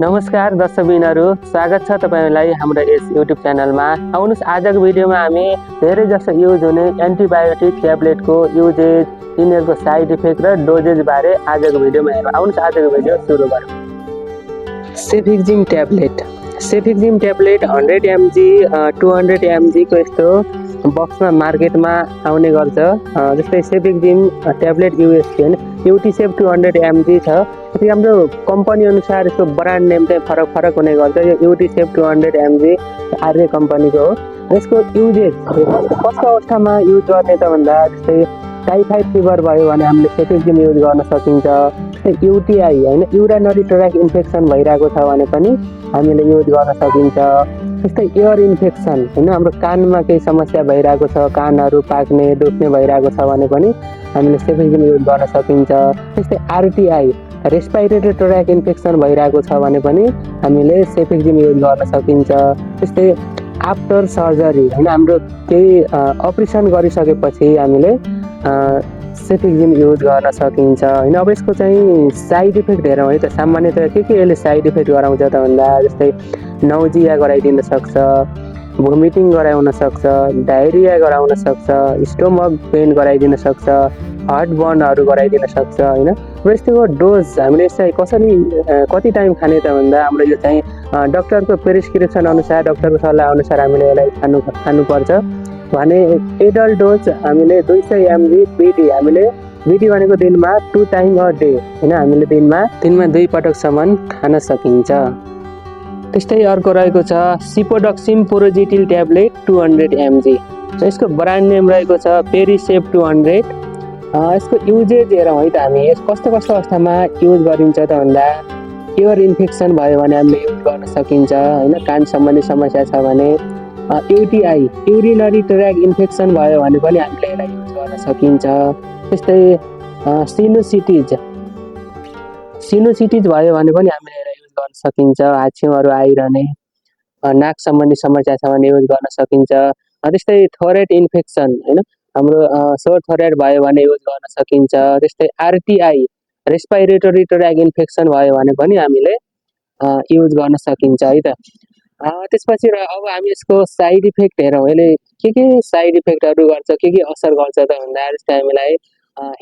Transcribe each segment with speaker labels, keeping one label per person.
Speaker 1: नमस्कार दर्शकबिनहरु, स्वागत छ तपाईलाई हाम्रो यस YouTube च्यानलमा। आउनुस् आजको भिडियोमा हामी धेरै जसो युज हुने एन्टिबायोटिक ट्याब्लेटको युजेज, तिनीहरुको साइड इफेक्ट र डोजेज बारे आजको भिडियोमा हेरौँ। आउनुस् आजको भिडियो सुरु गरौँ। सेफिक्जिम ट्याब्लेट 100 mg 200 mg को यस्तो बक्समा मार्केटमा आउने गर्छ। जस्तै सेफिक्जिम ट्याब्लेट यूएसपी हैन, यूटीसेफ 200 mg छ। फेरि हाम्रो कम्पनी अनुसार यसको ब्रान्ड नेम चाहिँ फरक हुने गर्छ। यो यूटीसेफ 200 mg आर्य कम्पनीको हो। यसको युजेज कस्तो अवस्थामा युज गर्ने त भन्दा जस्तै टाइफाइड फिभर भयो भने हामीले सेफिक्जिम युज गर्न सकिन्छ। यूटीआई हैन, युरिनरी ट्र्याक इन्फेक्सन भइरहेको छ भने पनि हामीले युज गर्न सकिन्छ। त्यस्तै एयर इन्फेक्सन हैन, हाम्रो कानमा केही समस्या भइरहेको छ, कानहरु पाक्ने दुख्ने भइरहेको छ भने पनि हामीले सेफिक्जिम युज गर्न सकिन्छ। त्यस्तै आरटीआई रेस्पिरेटरी ट्र्याक इन्फेक्सन भइरहेको छ भने पनि हामीले सेफिक्जिम युज गर्न सकिन्छ। त्यस्तै आफ्टर सर्जरी हैन, हाम्रो केही अपरेसन गरिसकेपछि हामीले सेफिक्जिम युज गर्न सकिन्छ हैन। अब यसको चाहिँ साइड इफेक्ट हेरौँ है त। सामान्यतया के यसले साइड इफेक्ट गराउँछ त भन्दा जस्तै नाउजिया गराइदिन सक्छ, भोमिटिङ गराउन सक्छ, डायरिया गराउन सक्छ, स्टोमक पेन गराइदिन सक्छ, हार्ट बर्नहरु गराइदिन सक्छ हैन। र यसको डोज हामीले यसलाई कसरी कति टाइम खाने त भन्दा हाम्रो यो चाहिँ डाक्टरको प्रिस्क्रिप्सन अनुसार, डाक्टरको सल्लाह अनुसार हामीले यसलाई खानु पर्छ भने एडल्ट डोज हामीले 200 mg बीडी, हामीले बीडी भनेको दिनमा 2 टाइम अ डे हैन, हामीले दिनमा 2 पटकसम्म खान सकिन्छ। त्यस्तै अर्को रहेको छ सिपोडक्सिम पोरोजिटिल ट्याब्लेट 200 mg। यसको ब्रान्ड नेम रहेको छ पेरिसेफ 200। यसको युजेज हेरौँ है त। हामी यस कस्तो अवस्थामा युज गरिन्छ त भन्दा एयर इन्फेक्सन भयो भने हामीले युज गर्न सकिन्छ हैन, कान सम्बन्धी समस्या छ भने। यूटीआई युरिनरी ट्र्याक इन्फेक्सन भयो भने पनि हामीले यसलाई युज गर्न सकिन्छ। त्यस्तै सिनुसिटिज भयो भने पनि हामीले यसलाई युज गर्न सकिन्छ। हाछिउहरू आइरहने, नाक सम्बन्धी समस्या छ भने युज गर्न सकिन्छ। त्यस्तै थोरेट इन्फेक्सन हैन, हाम्रो सोर थोरेट भयो भने युज गर्न सकिन्छ। त्यस्तै आरटीआई रेस्पिरेटरी ट्र्याक इन्फेक्सन भयो भने पनि हामीले युज गर्न सकिन्छ है त। त्यसपछि अब हामी यसको साइड इफेक्ट हेरौँ। यसले के साइड इफेक्टहरु गर्छ, के असर गर्छ त भन्दा जस्तै हामीलाई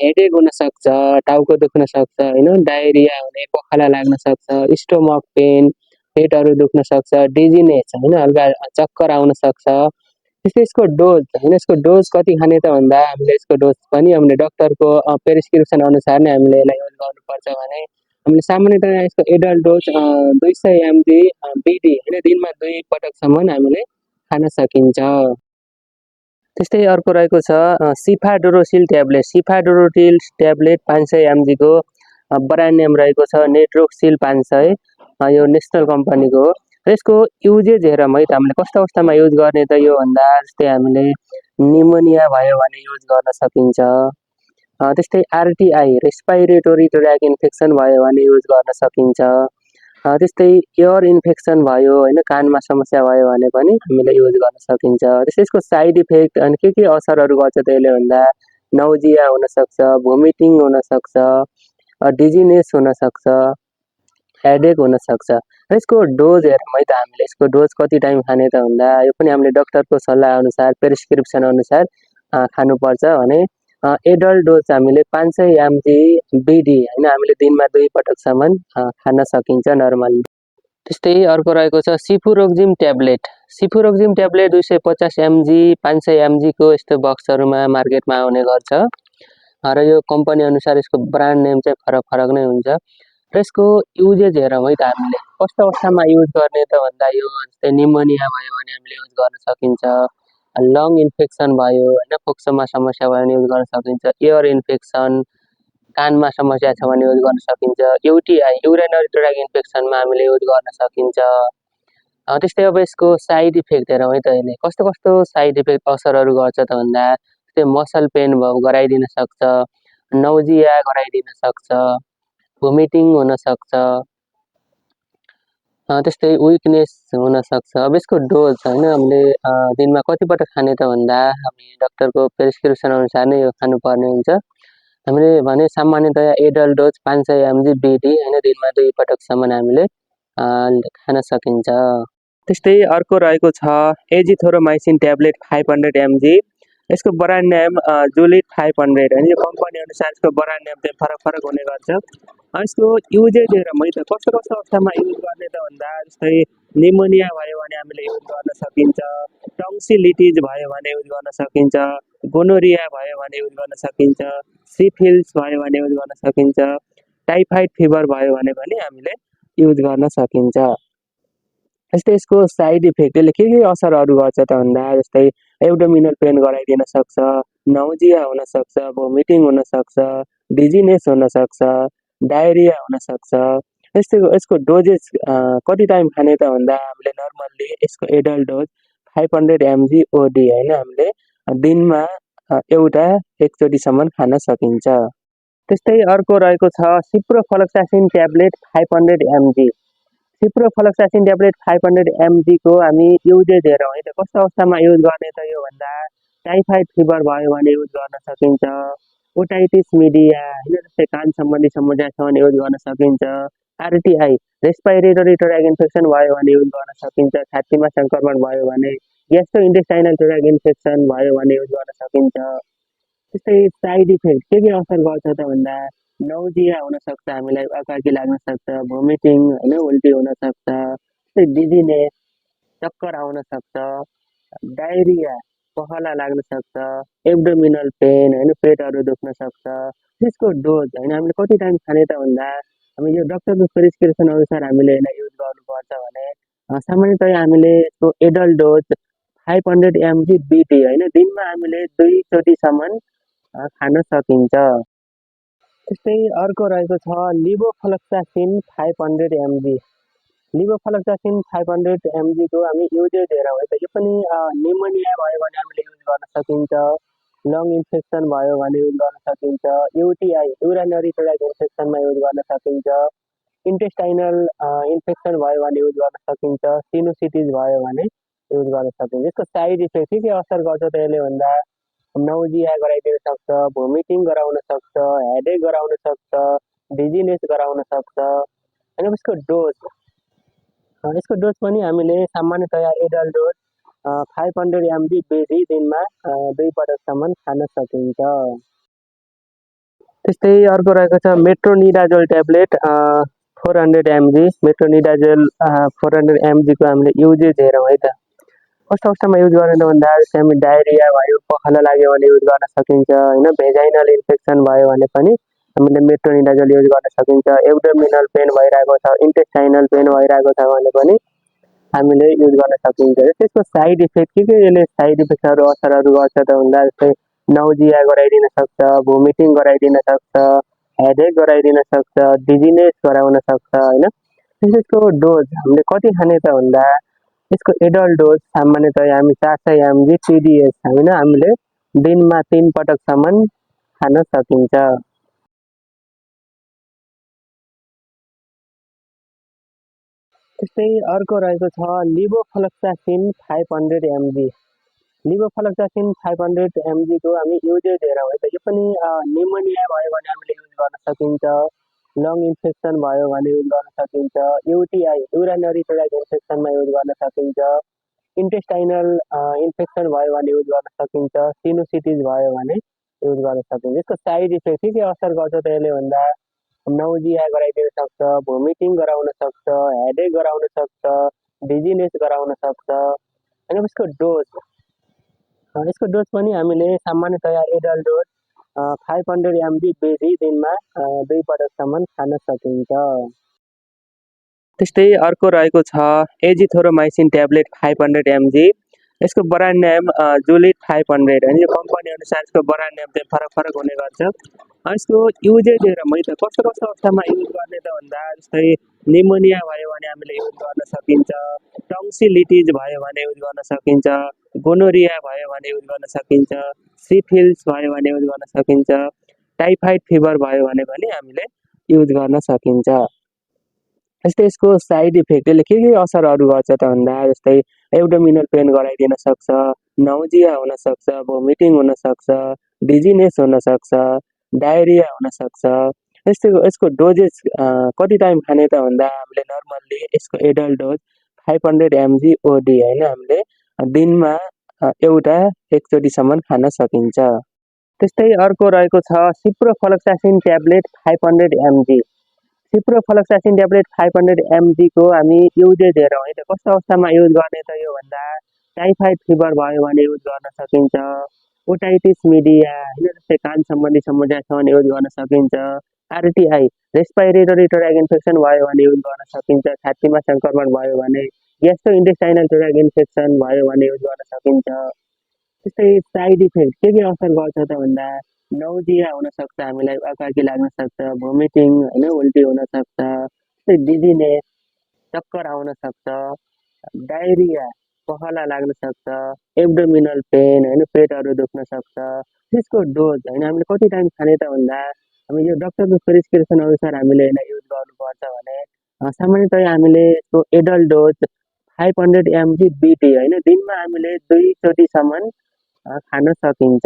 Speaker 1: हेडेक हुन सक्छ, टाउको दुख्न सक्छ हैन, डायरिया हुने, पखाला लाग्न सक्छ, स्टोमक पेन, पेटहरु दुख्न सक्छ, डिजिनेस हैन, हल्का चक्कर आउन सक्छ। त्यस्तै यसको डोज हैन, यसको डोज कति खाने त भन्दा हामीले यसको डोज पनि हामीले डाक्टरको प्रिस्क्रिप्सन अनुसार नै हामीले यसलाई युज गर्नुपर्छ भने हामीले सामान्यतया यसको एडल्ट डोज 200 mg बीडी हैन, दिनमा 2 पटकसम्म हामीले खान सकिन्छ। त्यस्तै अर्को रहेको छ सिफाडोरोसिल ट्याब्लेट। सिफाडोरोटिल ट्याब्लेट 500 mg को ब्रान्ड नेम रहेको छ नेट्रोक्सिल 500। यो नेसनल कम्पनीको हो। यसको युजेज हेरौँ है त। हामीले कस्तो अवस्थामा युज गर्ने त यो भन्दा जस्तै हामीले निमोनिया भयो भने युज गर्न सकिन्छ। त्यस्तै आरटीआई रेस्पिरेटरी ट्र्याक इन्फेक्सन भयो भने युज गर्न सकिन्छ। त्यस्तै एयर इन्फेक्सन भयो हैन, कानमा समस्या भयो भने पनि हामीले युज गर्न सकिन्छ। त्यस्तै यसको साइड इफेक्ट अनि के असरहरु गर्छ त यसले भन्दा नाउजिया हुन सक्छ, भोमिटिङ हुन सक्छ, डिजिनेस हुन सक्छ, हेडेक हुन सक्छ। यसको डोज हेरौँ है त। हामीले यसको डोज कति टाइम खाने त भन्दा यो पनि हामीले डाक्टरको सल्लाह अनुसार, प्रिस्क्रिप्सन अनुसार खानुपर्छ भने एडल्ट डोज हामीले 500 mg बीडी हैन, हामीले दिनमा 2 पटकसम्म खान सकिन्छ नर्मली। त्यस्तै अर्को रहेको छ cefuroxime tablet. Cefuroxime tablet 250 mg 500 mg को यस्तो बक्सहरुमा मार्केटमा आउने गर्छ र यो कम्पनी अनुसार यसको ब्रान्ड नेम चाहिँ फरक नै हुन्छ। र यसको युजेज हेरौँ है त। हामीले कस्तो अवस्थामा युज गर्ने त भन्दा यो जस्तै निमोनिया भयो भने हामीले युज गर्न सकिन्छ, लङ इन्फेक्सन भयो हैन, फोक्सोमा समस्या भयो भने युज गर्न सकिन्छ, एयर इन्फेक्सन, कानमा समस्या छ भने युज गर्न सकिन्छ, यूटीआई युरिनरी ट्र्याक इन्फेक्सनमा हामीले युज गर्न सकिन्छ। त्यस्तै अब यसको साइड इफेक्ट हेरौँ है त। यसले कस्तो साइड इफेक्ट असरहरु गर्छ त भन्दा जस्तै मसल पेन गराइदिन सक्छ, नाउजिया गराइदिन सक्छ, भोमिटिङ हुन सक्छ, त्यस्तै विकनेस हुन सक्छ। अब यसको डोज हैन, हामीले दिनमा कति पटक खाने त भन्दा हामी डाक्टरको प्रिस्क्रिप्सन अनुसार नै यो खानुपर्ने हुन्छ। हामीले भने सामान्यतया एडल्ट डोज 500 mg बीडी हैन, दिनमा 2 पटकसम्म हामीले खान सकिन्छ। त्यस्तै अर्को रहेको छ एजिथ्रोमाइसिन ट्याब्लेट 500 mg। यसको ब्रान्ड नेम जुलिड 500 होइन। यो कम्पनी अनुसार यसको ब्रान्ड नेम चाहिँ फरक फरक हुने गर्छ। यसको युजेजहरू है त कस्तो कस्तो अवस्थामा युज गर्ने त भन्दा जस्तै निमोनिया भयो भने हामीले युज गर्न सकिन्छ, टन्सिलिटिज भयो भने युज गर्न सकिन्छ, गोनोरिया भयो भने युज गर्न सकिन्छ, सिफिल्स भयो भने युज गर्न सकिन्छ, टाइफाइड फिभर भयो भने पनि हामीले युज गर्न सकिन्छ। यस्तै यसको साइड इफेक्टले के असरहरू गर्छ त भन्दा जस्तै एब्डोमिनल पेन गराइदिन सक्छ, नाउजिया हुन सक्छ, भोमिटिङ हुन सक्छ, डिजिनेस हुन सक्छ, डायरिया हुन सक्छ। यसको डोजेज कति टाइम खाने त भन्दा हामीले नर्मल्ली यसको एडल्ट डोज 500 mg ओडी होइन हामीले दिनमा एउटा एकचोटिसम्म खान सकिन्छ। त्यस्तै अर्को रहेको छ ciprofloxacin tablet 500 mg। ciprofloxacin tablet 500 mg को हामी युजेज हेरौँ है त कस्तो अवस्थामा युज गर्ने त यो भन्दा टाइफाइड फिभर भयो भने युज गर्न सकिन्छ, ओटाइटिस मिडिया होइन जस्तै कान सम्बन्धी समस्या छ भने युज गर्न सकिन्छ, आरटिआई रेस्पिरेटरी ट्र्याक इन्फेक्सन भयो भने युज गर्न सकिन्छ, छातीमा सङ्क्रमण भयो भने, ग्यास्ट्रो इन्टेस्टाइनल ट्र्याक इन्फेक्सन भयो भने युज गर्न सकिन्छ। त्यस्तै साइड इफेक्ट के असर गर्छ त भन्दा नाउजिया हुनसक्छ, हामीलाई अकाकी लाग्न सक्छ, भोमिटिङ होइन उल्टी हुनसक्छ, त्यस्तै डिजिनेस चक्कर आउन सक्छ, डायरिया पखाला लाग्न सक्छ, एब्डोमिनल पेन होइन पेटहरू दुख्न सक्छ। त्यसको डोज होइन हामीले कति टाइम खाने त भन्दा हामी यो डक्टरको प्रिस्क्रिप्सन अनुसार हामीले यसलाई युज गर्नुपर्छ भने सामान्यतया हामीले यसको एडल्ट डोज 500 mg बिटी होइन दिनमा हामीले 2 चोटिसम्म खान सकिन्छ। त्यस्तै अर्को रहेको छ लिभोफ्लोक्सासिन 500 mg। लिभोफ्लोक्सासिन 500 mg को हामी युजेज हेरौँ है त यो पनि निमोनिया भयो भने हामीले युज गर्न सकिन्छ, लङ इन्फेक्सन भयो भने युज गर्न सकिन्छ, युटिआई युरिनरी ट्र्याक इन्फेक्सनमा युज गर्न सकिन्छ, इन्टेस्टाइनल इन्फेक्सन भयो भने युज गर्न सकिन्छ, सिनुसिटिज भयो भने युज गर्न सकिन्छ। यसको साइड इफेक्ट के असर गर्छ त यसले भन्दा नाउजिया गराइदिन सक्छ, भोमिटिङ गराउन सक्छ, हेडेक गराउन सक्छ, डिजिनेस गराउन सक्छ। अनि यसको डोज पनि हामीले सामान्यतया एडल्ट डोज 500 mg बेजी दिनमा 2 पटकसम्म खान सकिन्छ। त्यस्तै अर्को रहेको छ metronidazole tablet 400 mg। Metronidazole 400 mg को हामीले युजेज हेरौँ है त कस्तो अवस्थामा युज गर्ने त भन्दा जस्तै हामी डायरिया भयो पखाला लाग्यो भने युज गर्न सकिन्छ होइन, भेजाइनल इन्फेक्सन भयो भने पनि हामीले मेट्रोनिडाजोल युज गर्न सकिन्छ, एब्डोमिनल पेन भइरहेको छ, इन्टेस्टाइनल पेन भइरहेको छ भने पनि हामीले युज गर्न सकिन्छ। त्यसको साइड इफेक्ट के यसले साइड इफेक्टहरू असरहरू गर्छ त भन्दा जस्तै नाउजिया गराइदिन सक्छ, भोमिटिङ गराइदिन सक्छ, हेडेक गराइदिन सक्छ, डिजिनेस गराउन सक्छ होइन। त्यसको डोज हामीले कति खाने त भन्दा यसको एडल्ट डोज सामान्यतया हामी 400 mg पिडिएस होइन हामीले दिनमा 3 पटकसम्म खान सकिन्छ। त्यस्तै अर्को रहेको छ लिभोफ्लोक्सासिन 500 mg। लिभोफ्लोक्सासिन 500 mg को हामी युजेज हेरौँ है त यो पनि निमोनिया भयो भने हामीले युज गर्न सकिन्छ, लङ इन्फेक्सन भयो भने युज गर्न सकिन्छ, युटिआई युरिनरी ट्र्याक इन्फेक्सनमा युज गर्न सकिन्छ, इन्टेस्टाइनल इन्फेक्सन भयो भने युज गर्न सकिन्छ, सिनुसिटिज भयो भने युज गर्न सकिन्छ। यसको साइड इफेक्ट के असर गर्छ त यसले भन्दा नाउजिया गराइदिन सक्छ, भोमिटिङ गराउन सक्छ, हेडेक गराउन सक्छ, डिजिनेस गराउन सक्छ। अनि यसको डोज पनि हामीले सामान्यतया एडल्ट डोज 500 mg बेजी दिनमा 2 पटकसम्म खान सकिन्छ। त्यस्तै अर्को रहेको छ एजिथ्रोमाइसिन ट्याब्लेट 500 mg। यसको ब्रान्ड नेम जुलिड 500 होइन। यो कम्पनी अनुसार यसको ब्रान्ड नेम चाहिँ फरक फरक हुने गर्छ। यसको युजेज हेरौँ है त कस्तो कस्तो अवस्थामा युज गर्ने त भन्दा जस्तै निमोनिया भयो भने हामीले युज गर्न सकिन्छ, टन्सिलिटिज भयो भने युज गर्न सकिन्छ, गोनोरिया भयो भने युज गर्न सकिन्छ, सिफिल्स भयो भने युज गर्न सकिन्छ, टाइफाइड फिभर भयो भने पनि हामीले युज गर्न सकिन्छ। यस्तै यसको साइड इफेक्टले के असरहरू गर्छ त भन्दा जस्तै एब्डोमिनल पेन गराइदिन सक्छ, नाउजिया हुन सक्छ, भोमिटिङ हुन सक्छ, डिजिनेस हुन सक्छ, डायरिया हुन सक्छ। यसको डोजेज कति टाइम खाने त भन्दा हामीले नर्मल्ली यसको एडल्ट डोज 500 mg ओडी होइन हामीले दिनमा एउटा एकचोटिसम्म खान सकिन्छ। त्यस्तै अर्को रहेको छ ciprofloxacin tablet 500 mg। Ciprofloxacin tablet 500 mg को हामी युजेज हेरौँ है त कस्तो अवस्थामा युज गर्ने त यो भन्दा टाइफाइड फिभर भयो भने युज गर्न सकिन्छ, ओटाइटिस मिडिया होइन जस्तै कान सम्बन्धी समस्या छ भने युज गर्न सकिन्छ, आरटिआई रेस्पिरेटरी ट्र्याक इन्फेक्सन भयो भने युज गर्न सकिन्छ, छातीमा सङ्क्रमण भयो भने, ग्यास्ट्रो इन्टेस्टाइनल ट्र्याक इन्फेक्सन भयो भने युज गर्न सकिन्छ। त्यस्तै साइड इफेक्ट के असर गर्छ त भन्दा नौजिया हुनसक्छ, हामीलाई अकाकी लाग्न सक्छ, भोमिटिङ होइन उल्टी हुनसक्छ, त्यस्तै डिजिनेस, चक्कर आउन सक्छ, डायरिया पहला लाग्न सक्छ, एब्डोमिनल पेन होइन पेटहरू दुख्न सक्छ। त्यसको डोज होइन हामीले कति टाइम खाने त भन्दा हामी यो डक्टरको प्रिस्क्रिप्सन अनुसार हामीले यसलाई युज गर्नुपर्छ भने सामान्यतया हामीले यसको एडल्ट डोज 500 mg बिटी होइन दिनमा हामीले 2 चोटिसम्म खान सकिन्छ।